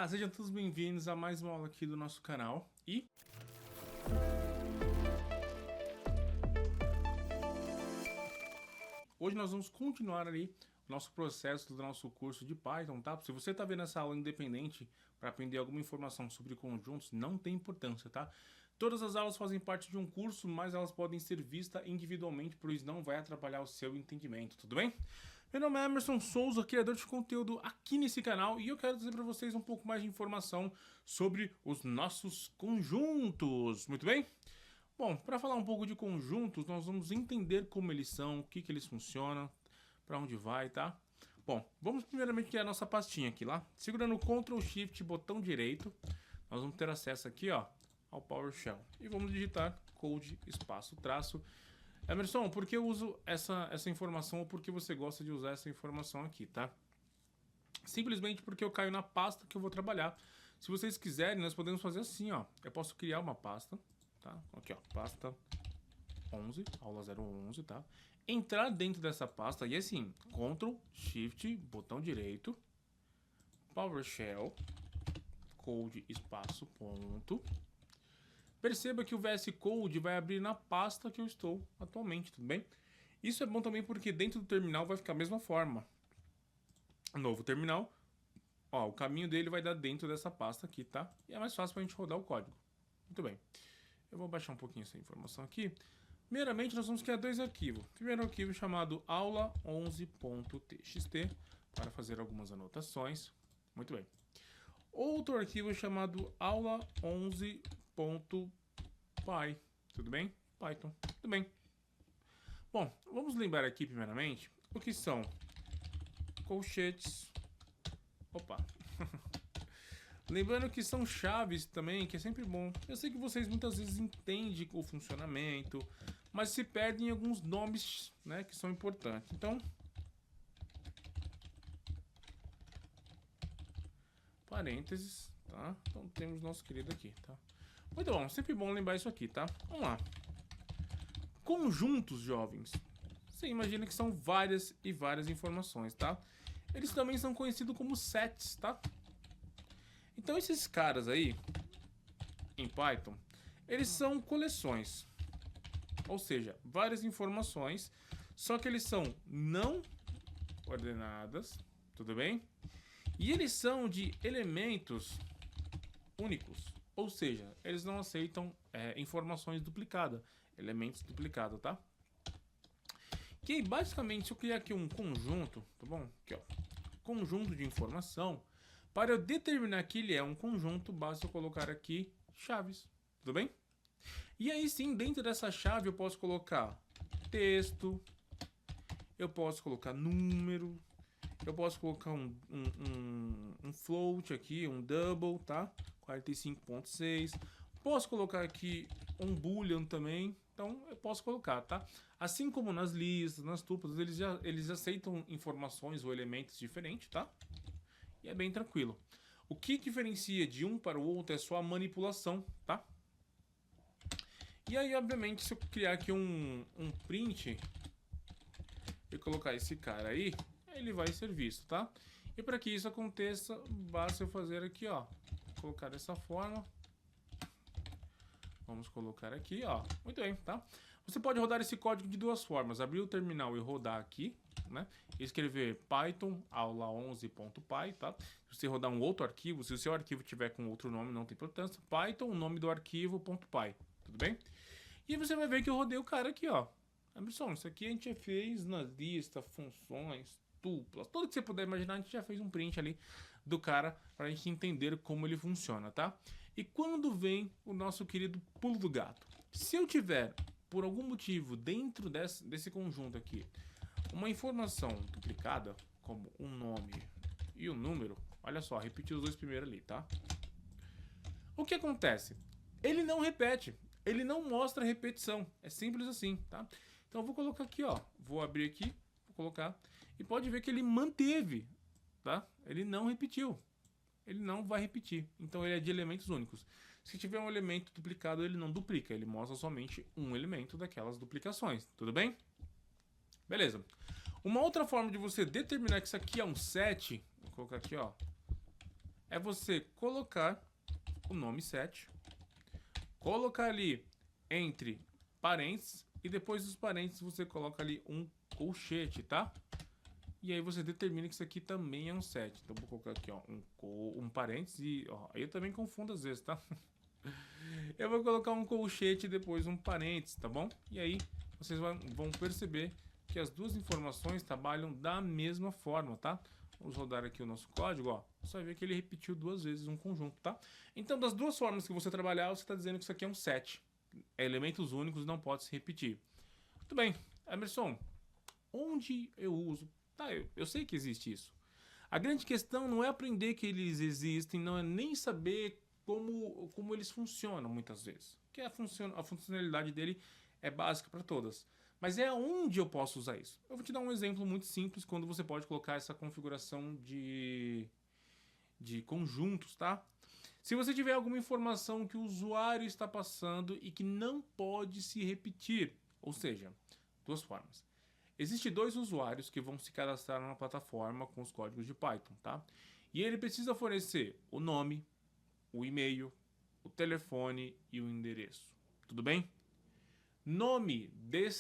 Olá, sejam todos bem-vindos a mais uma aula aqui do nosso canal. E hoje nós vamos continuar ali o nosso processo do nosso curso de Python, tá? Se você está vendo essa aula independente para aprender alguma informação sobre conjuntos, não tem importância, tá? Todas as aulas fazem parte de um curso, mas elas podem ser vistas individualmente, pois não vai atrapalhar o seu entendimento, tudo bem? Meu nome é Emerson Souza, criador de conteúdo aqui nesse canal, e eu quero trazer para vocês um pouco mais de informação sobre os nossos conjuntos, muito bem? Bom, para falar um pouco de conjuntos, nós vamos entender como eles são, o que eles funcionam, para onde vai, tá? Bom, vamos primeiramente criar a nossa pastinha aqui, lá. Segurando o Ctrl Shift, botão direito, nós vamos ter acesso aqui, ó, ao PowerShell. E vamos digitar code, espaço, traço. Emerson, por que eu uso essa informação ou por que você gosta de usar essa informação aqui, tá? Simplesmente porque eu caio na pasta que eu vou trabalhar. Se vocês quiserem, nós podemos fazer assim, ó. Eu posso criar uma pasta, tá? Aqui, ó, pasta 11, aula 011, tá? Entrar dentro dessa pasta e assim, Ctrl, Shift, botão direito, PowerShell, code, espaço, ponto. Perceba que o VS Code vai abrir na pasta que eu estou atualmente, tudo bem? Isso é bom também porque dentro do terminal vai ficar a mesma forma. Novo terminal, ó, o caminho dele vai dar dentro dessa pasta aqui, tá? E é mais fácil pra gente rodar o código. Muito bem. Eu vou baixar um pouquinho essa informação aqui. Primeiramente, nós vamos criar dois arquivos. Primeiro arquivo chamado aula11.txt para fazer algumas anotações. Muito bem. Outro arquivo chamado aula11.py. Tudo bem? Python. Tudo bem. Bom, vamos lembrar aqui primeiramente o que são colchetes. Opa. Lembrando que são chaves também, que é sempre bom. Eu sei que vocês muitas vezes entendem o funcionamento, mas se perdem em alguns nomes, né, que são importantes. Então, parênteses, tá? Então temos nosso querido aqui, tá? Muito bom, sempre bom lembrar isso aqui, tá? Vamos lá. Conjuntos, jovens. Você imagina que são várias e várias informações, tá? Eles também são conhecidos como sets, tá? Então esses caras aí, em Python, eles são coleções. Ou seja, várias informações, só que eles são não ordenadas, tudo bem? E eles são de elementos únicos. Ou seja, eles não aceitam informações duplicadas, elementos duplicados, tá? Que basicamente, se eu criar aqui um conjunto, tá bom? Aqui, ó, conjunto de informação. Para eu determinar que ele é um conjunto, basta eu colocar aqui chaves, tudo bem? E aí sim, dentro dessa chave eu posso colocar texto, eu posso colocar número, eu posso colocar um float aqui, um double, tá? 45.6. Posso colocar aqui um boolean também, então eu posso colocar, tá? Assim como nas listas, nas tuplas, eles aceitam informações ou elementos diferentes, tá? E é bem tranquilo. O que diferencia de um para o outro é só a manipulação, tá? E aí, obviamente, se eu criar aqui um print e colocar esse cara aí, ele vai ser visto, tá? E para que isso aconteça, basta eu fazer aqui, ó, colocar dessa forma. Vamos colocar aqui, ó. Muito bem, tá? Você pode rodar esse código de duas formas. Abrir o terminal e rodar aqui, né? Escrever Python aula11.py, tá? Se você rodar um outro arquivo, se o seu arquivo tiver com outro nome, não tem importância. Python, o nome do arquivo, .py, tudo bem? E você vai ver que eu rodei o cara aqui, ó. Emerson, isso aqui a gente já fez na lista, funções, tuplas, tudo que você puder imaginar, a gente já fez um print ali do cara para a gente entender como ele funciona, tá? E quando vem o nosso querido pulo do gato? Se eu tiver, por algum motivo, dentro desse conjunto aqui, uma informação duplicada, como um nome e um número, olha só, repetir os dois primeiros ali, tá? O que acontece? Ele não repete, ele não mostra repetição, é simples assim, tá? Então eu vou colocar aqui, ó, vou abrir aqui, vou colocar, e pode ver que ele manteve, tá? Ele não repetiu. Ele não vai repetir. Então ele é de elementos únicos. Se tiver um elemento duplicado, ele não duplica. Ele mostra somente um elemento daquelas duplicações. Tudo bem? Beleza. Uma outra forma de você determinar que isso aqui é um set, vou colocar aqui, ó, é você colocar o nome 7, colocar ali entre parênteses e depois dos parênteses você coloca ali um colchete, tá? E aí você determina que isso aqui também é um 7. Então vou colocar aqui, ó, um parênteses e, ó, aí eu também confundo às vezes, tá? Eu vou colocar um colchete e depois um parênteses, tá bom? E aí vocês vão perceber que as duas informações trabalham da mesma forma, tá? Vamos rodar aqui o nosso código, ó. Você vai ver que ele repetiu duas vezes um conjunto, tá? Então, das duas formas que você trabalhar, você está dizendo que isso aqui é um 7. Elementos únicos, não pode se repetir. Muito bem, Emerson, onde eu uso? Tá, eu sei que existe isso. A grande questão não é aprender que eles existem, não é nem saber como eles funcionam muitas vezes. Porque a funcionalidade dele é básica para todas. Mas é onde eu posso usar isso. Eu vou te dar um exemplo muito simples quando você pode colocar essa configuração de conjuntos, tá? Se você tiver alguma informação que o usuário está passando e que não pode se repetir, ou seja, duas formas. Existem dois usuários que vão se cadastrar na plataforma com os códigos de Python, tá? E ele precisa fornecer o nome, o e-mail, o telefone e o endereço. Tudo bem? Nome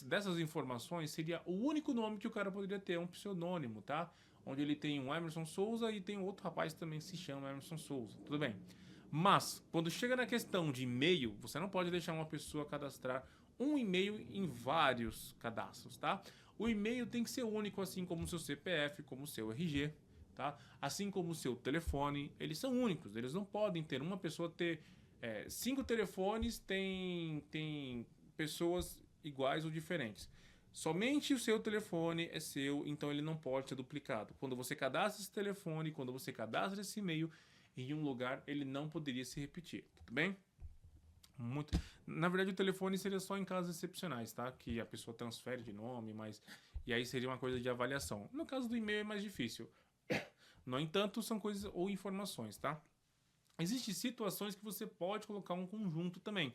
dessas informações seria o único nome que o cara poderia ter, um pseudônimo, tá? Onde ele tem um Emerson Souza e tem outro rapaz que também se chama Emerson Souza. Tudo bem? Mas, quando chega na questão de e-mail, você não pode deixar uma pessoa cadastrar um e-mail em vários cadastros, tá? O e-mail tem que ser único, assim como o seu CPF, como o seu RG, tá? Assim como o seu telefone, eles são únicos. Eles não podem ter, uma pessoa ter 5 telefones, tem pessoas iguais ou diferentes. Somente o seu telefone é seu, então ele não pode ser duplicado. Quando você cadastra esse telefone, quando você cadastra esse e-mail em um lugar, ele não poderia se repetir, tudo bem? Muito. Na verdade, o telefone seria só em casos excepcionais, tá? Que a pessoa transfere de nome, mas e aí seria uma coisa de avaliação. No caso do e-mail é mais difícil. No entanto, são coisas ou informações, tá? Existem situações que você pode colocar um conjunto também.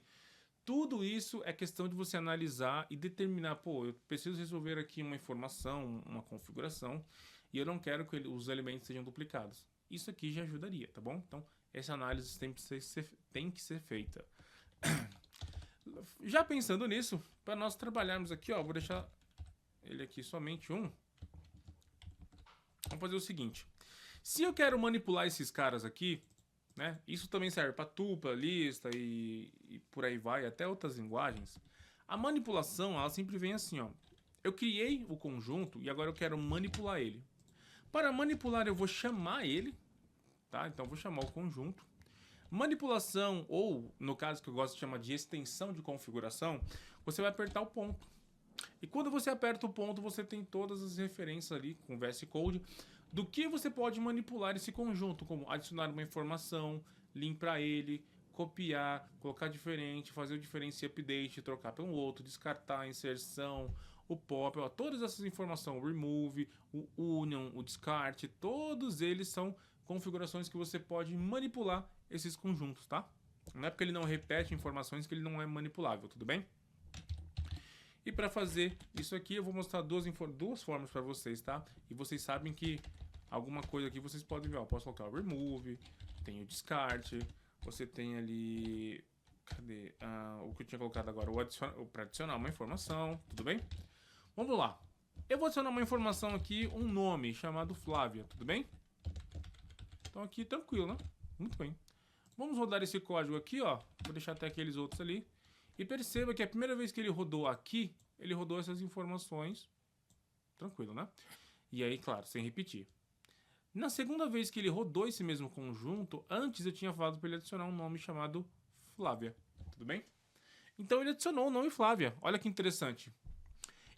Tudo isso é questão de você analisar e determinar, pô, eu preciso resolver aqui uma informação, uma configuração, e eu não quero que os elementos sejam duplicados. Isso aqui já ajudaria, tá bom? Então, essa análise tem que ser feita. Já pensando nisso, para nós trabalharmos aqui, ó, vou deixar ele aqui somente um. Vamos fazer o seguinte. Se eu quero manipular esses caras aqui, né? Isso também serve para tupla, lista e por aí vai, até outras linguagens. A manipulação, ela sempre vem assim, ó. Eu criei o conjunto e agora eu quero manipular ele. Para manipular, eu vou chamar ele, tá? Então eu vou chamar o conjunto. Manipulação, ou no caso que eu gosto de chamar de extensão de configuração, você vai apertar o ponto. E quando você aperta o ponto, você tem todas as referências ali com VS Code do que você pode manipular esse conjunto, como adicionar uma informação, limpar ele, copiar, colocar diferente, fazer o difference update, trocar pelo outro, descartar, inserção, o pop, ó, todas essas informações, o remove, o union, o descarte, todos eles são configurações que você pode manipular esses conjuntos, tá? Não é porque ele não repete informações que ele não é manipulável, tudo bem? E para fazer isso aqui, eu vou mostrar duas formas para vocês, tá? E vocês sabem que alguma coisa aqui vocês podem ver, ó, posso colocar o remove, tem o descarte, você tem ali, cadê? O que eu tinha colocado agora, para adicionar uma informação, tudo bem? Vamos lá. Eu vou adicionar uma informação aqui, um nome chamado Flávia, tudo bem? Então aqui tranquilo, né? Muito bem. Vamos rodar esse código aqui, ó. Vou deixar até aqueles outros ali. E perceba que a primeira vez que ele rodou aqui, ele rodou essas informações. Tranquilo, né? E aí, claro, sem repetir. Na segunda vez que ele rodou esse mesmo conjunto, antes eu tinha falado para ele adicionar um nome chamado Flávia. Tudo bem? Então ele adicionou o nome Flávia. Olha que interessante.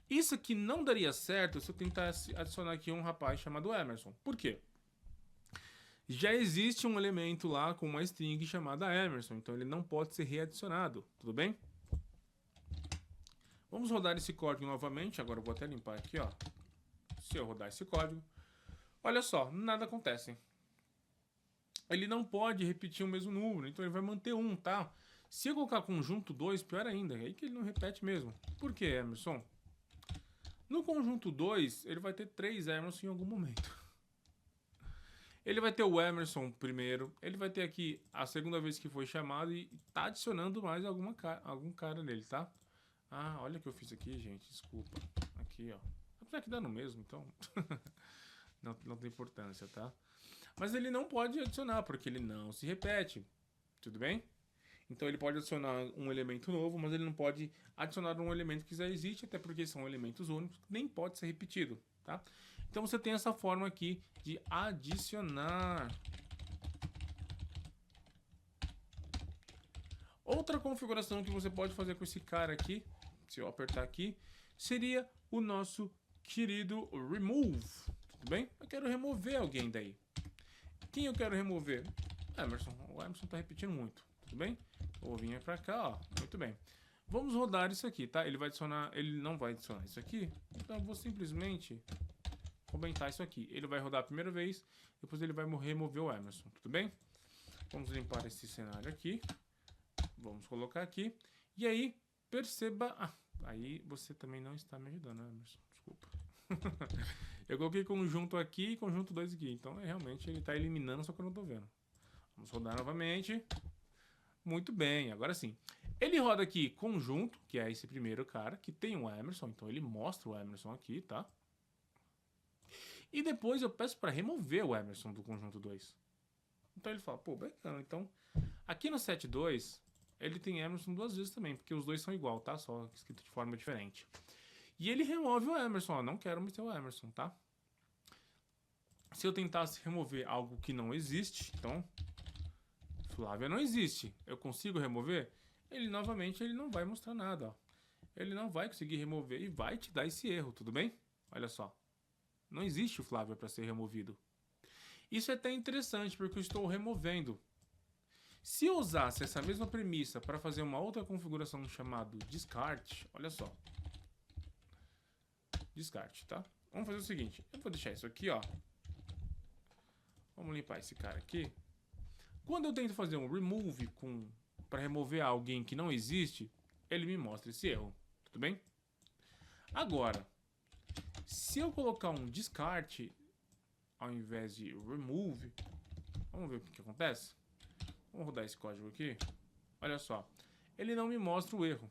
Isso aqui não daria certo se eu tentar adicionar aqui um rapaz chamado Emerson. Por quê? Já existe um elemento lá com uma string chamada Emerson, então ele não pode ser readicionado, tudo bem? Vamos rodar esse código novamente, agora eu vou até limpar aqui, ó. Se eu rodar esse código, olha só, nada acontece. Ele não pode repetir o mesmo número, então ele vai manter 1, tá? Se eu colocar conjunto 2, pior ainda, é aí que ele não repete mesmo. Por que, Emerson? No conjunto 2, ele vai ter 3 Emerson em algum momento. Ele vai ter o Emerson primeiro, ele vai ter aqui a segunda vez que foi chamado e tá adicionando mais algum cara nele, tá? Ah, olha o que eu fiz aqui, gente, desculpa. Aqui, ó. Apesar que dá no mesmo, então não tem importância, tá? Mas ele não pode adicionar, porque ele não se repete, tudo bem? Então ele pode adicionar um elemento novo, mas ele não pode adicionar um elemento que já existe, até porque são elementos únicos, nem pode ser repetido, tá? Então você tem essa forma aqui de adicionar. Outra configuração que você pode fazer com esse cara aqui, se eu apertar aqui, seria o nosso querido remove, tudo bem? Eu quero remover alguém daí. Quem eu quero remover? Emerson. O Emerson tá repetindo muito, tudo bem? Vou vir pra cá, ó. Muito bem. Vamos rodar isso aqui, tá? Ele vai adicionar, ele não vai adicionar isso aqui, então eu vou simplesmente comentar isso aqui. Ele vai rodar a primeira vez, depois ele vai remover o Emerson, tudo bem? Vamos limpar esse cenário aqui. Vamos colocar aqui. E aí, perceba... Ah, aí você também não está me ajudando, né, Emerson? Desculpa. Eu coloquei conjunto aqui e conjunto 2 aqui. Então, realmente, ele está eliminando, só que eu não estou vendo. Vamos rodar novamente. Muito bem, agora sim. Ele roda aqui conjunto, que é esse primeiro cara, que tem o Emerson. Então, ele mostra o Emerson aqui, tá? E depois eu peço para remover o Emerson do conjunto 2. Então, ele fala, pô, bacana. Então, aqui no set 2... ele tem Emerson duas vezes também, porque os dois são igual, tá? Só escrito de forma diferente. E ele remove o Emerson, ó. Não quero meter o Emerson, tá? Se eu tentasse remover algo que não existe, então... Flávia não existe. Eu consigo remover? Ele, novamente, ele não vai mostrar nada, ó. Ele não vai conseguir remover e vai te dar esse erro, tudo bem? Olha só. Não existe o Flávia para ser removido. Isso é até interessante, porque eu estou removendo. Se eu usasse essa mesma premissa para fazer uma outra configuração chamada descarte, olha só. Descarte, tá? Vamos fazer o seguinte, eu vou deixar isso aqui, ó. Vamos limpar esse cara aqui. Quando eu tento fazer um remove para remover alguém que não existe, ele me mostra esse erro, tudo bem? Agora, se eu colocar um descarte ao invés de remove, vamos ver o que acontece? Vamos rodar esse código aqui. Olha só. Ele não me mostra o erro.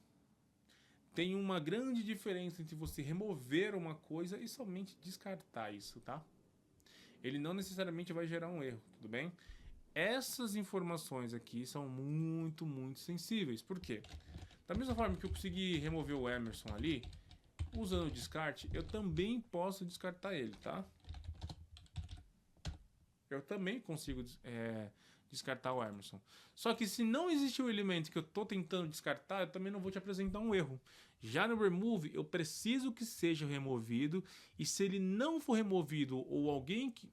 Tem uma grande diferença entre você remover uma coisa e somente descartar isso, tá? Ele não necessariamente vai gerar um erro, tudo bem? Essas informações aqui são muito, muito sensíveis. Por quê? Da mesma forma que eu consegui remover o Emerson ali, usando o descarte, eu também posso descartar ele, tá? Eu também consigo... descartar o Emerson. Só que se não existe o elemento que eu estou tentando descartar, eu também não vou te apresentar um erro. Já no remove, eu preciso que seja removido, e se ele não for removido ou alguém que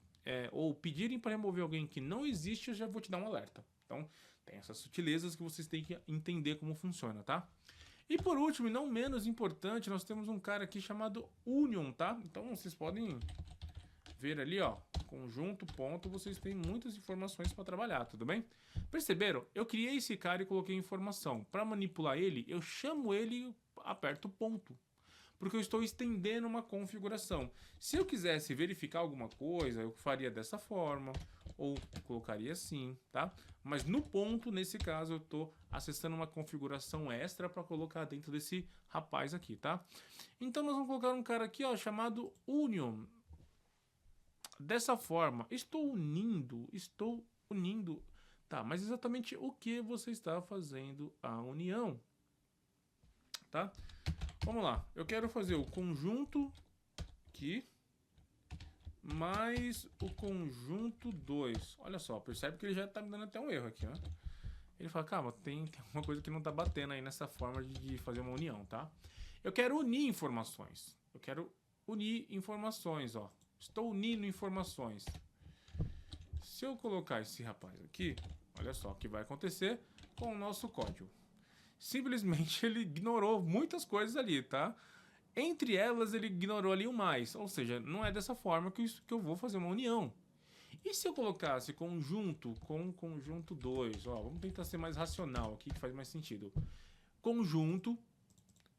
ou pedirem para remover alguém que não existe, eu já vou te dar um alerta. Então, tem essas sutilezas que vocês têm que entender como funciona, tá? E por último, e não menos importante, nós temos um cara aqui chamado union, tá? Então, vocês podem ver ali, ó, conjunto, ponto, vocês têm muitas informações para trabalhar, tudo bem? Perceberam? Eu criei esse cara e coloquei informação. Para manipular ele, eu chamo ele e aperto ponto, porque eu estou estendendo uma configuração. Se eu quisesse verificar alguma coisa, eu faria dessa forma, ou colocaria assim, tá? Mas no ponto, nesse caso, eu estou acessando uma configuração extra para colocar dentro desse rapaz aqui, tá? Então nós vamos colocar um cara aqui, ó, chamado union. Dessa forma, estou unindo. Tá, mas exatamente o que você está fazendo a união? Tá? Vamos lá. Eu quero fazer o conjunto aqui mais o conjunto 2. Olha só, percebe que ele já está me dando até um erro aqui, né? Ele fala, calma, tem uma coisa que não está batendo aí nessa forma de fazer uma união, tá? Eu quero unir informações. Ó. Estou unindo informações. Se eu colocar esse rapaz aqui, olha só o que vai acontecer com o nosso código. Simplesmente ele ignorou muitas coisas ali, tá? Entre elas ele ignorou ali o mais, ou seja, não é dessa forma que eu vou fazer uma união. E se eu colocasse conjunto com conjunto 2, ó, vamos tentar ser mais racional aqui, que faz mais sentido. Conjunto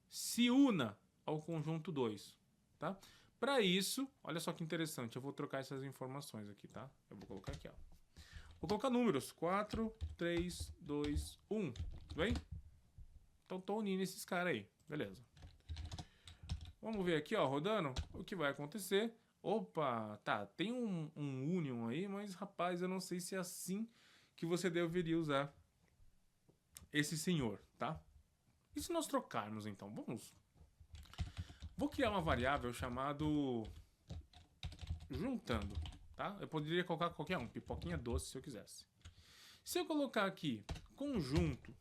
se una ao conjunto 2, tá? Para isso, olha só que interessante, eu vou trocar essas informações aqui, tá? Eu vou colocar aqui, ó. Vou colocar números, 4, 3, 2, 1, tudo bem? Então tô unindo esses caras aí, beleza. Vamos ver aqui, ó, rodando, o que vai acontecer. Opa, tá, tem um union aí, mas rapaz, eu não sei se é assim que você deveria usar esse senhor, tá? E se nós trocarmos então? Vou criar uma variável chamado juntando, tá? Eu poderia colocar qualquer um, pipoquinha doce se eu quisesse. Se eu colocar aqui conjunto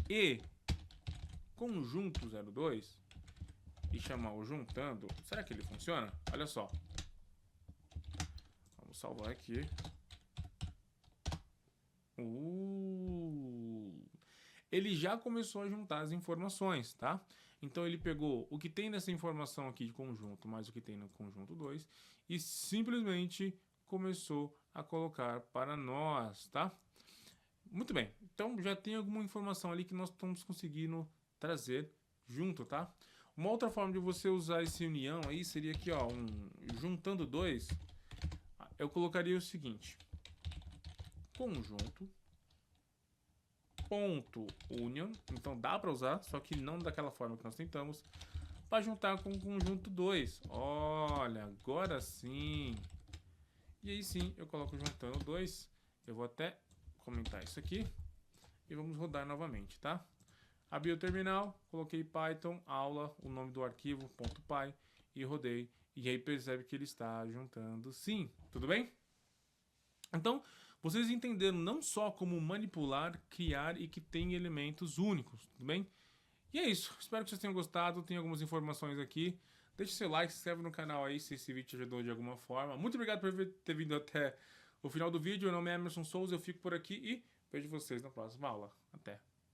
e conjunto 02 e chamar o juntando, será que ele funciona? Olha só. Vamos salvar aqui. Ele já começou a juntar as informações, tá? Então ele pegou o que tem nessa informação aqui de conjunto, mais o que tem no conjunto 2, e simplesmente começou a colocar para nós, tá? Muito bem, então já tem alguma informação ali que nós estamos conseguindo trazer junto, tá? Uma outra forma de você usar esse união aí seria aqui, ó, juntando 2, eu colocaria o seguinte: conjunto ponto union, então dá para usar, só que não daquela forma que nós tentamos, para juntar com o conjunto 2. Olha, agora sim. E aí sim, eu coloco juntando 2. Eu vou até comentar isso aqui e vamos rodar novamente, tá? Abri o terminal, coloquei Python, aula, o nome do arquivo, .py, e rodei. E aí percebe que ele está juntando sim, tudo bem? Então, vocês entenderam não só como manipular, criar e que tem elementos únicos, tudo bem? E é isso, espero que vocês tenham gostado, tem algumas informações aqui. Deixe seu like, se inscreve no canal aí se esse vídeo te ajudou de alguma forma. Muito obrigado por ter vindo até o final do vídeo, meu nome é Emerson Souza, eu fico por aqui e vejo vocês na próxima aula. Até!